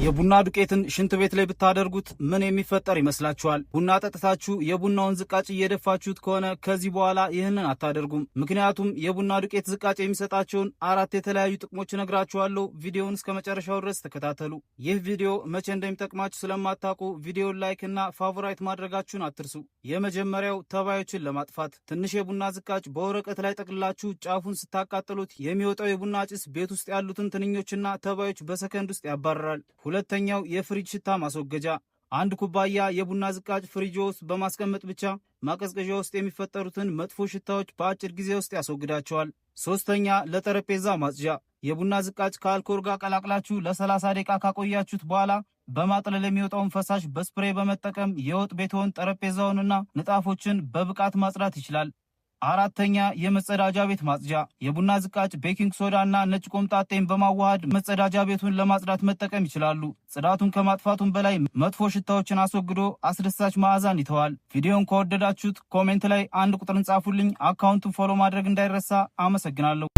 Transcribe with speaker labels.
Speaker 1: የቡና ዱቄትን ሽንት ቤት ላይ ብታደርጉት ምን የሚፈጠር ይመስላችኋል? ቡና ጠጥታችሁ የቡናውን ዝቃጭ እየደፋችሁት ከሆነ ከዚህ በኋላ ይህንን አታደርጉም። ምክንያቱም የቡና ዱቄት ዝቃጭ የሚሰጣቸውን 4 የተለያዩ ጥቅሞች እነግራችኋለሁ። ቪዲዮውን እስከ መጨረሻው ድረስ ተከታተሉ። ይህ ቪዲዮ መቼ እንደሚጠቅማችሁ ስለማታውቁ ቪዲዮውን ላይክ እና ፋቮራይት ማድረጋችሁን አትርሱ። የመጀመሪያው ተባዮችን ለማጥፋት ትንሽ የቡና ዝቃጭ በወረቀት ላይ ጠቅልላችሁ ጫፉን ስታቃጥሉት የሚወጣው የቡና ጭስ ቤት ውስጥ ያሉትን ትንኞችና ተባዮች በሰከንድ ውስጥ ያባርራል። ሁለተኛው የፍሪጅ ሽታ ማስወገጃ። 1 ኩባያ የቡና ዝቃጭ ፍሪጅ ውስጥ በማስቀመጥ ብቻ ማቀዝቀዣ ውስጥ የሚፈጠሩትን መጥፎ ሽታዎች በአጭር ጊዜ ውስጥ ያስወግዳቸዋል። ሶስተኛ ለጠረጴዛ ማጽጃ። የቡና ዝቃጭ ከአልኮል ጋር ቀላቅላችሁ ለ30 ደቂቃ ካቆያችሁት በኋላ በማጥለል የሚወጣውን ፈሳሽ በስፕሬይ በመጠቀም የወጥ ቤትዎን ጠረጴዛውንና ንጣፎችን በብቃት ማጽዳት ይችላል። አራተኛ የመጸዳጃ ቤት ማጽጃ። የቡና ዝቃጭ ቤኪንግ ሶዳ እና ነጭ ቆምጣጤን በማዋሃድ መጸዳጃ ቤቱን ለማጽዳት መጠቀም ይችላሉ። ጽዳቱን ከማጥፋቱም በላይ መጥፎ ሽታዎችን አስወግዶ አስደሳች መዓዛን ይተዋል። ቪዲዮን ከወደዳችሁት ኮሜንት ላይ 1 ቁጥርን ጻፉልኝ። አካውንቱን ፎሎ ማድረግ እንዳይረሳ። አመሰግናለሁ።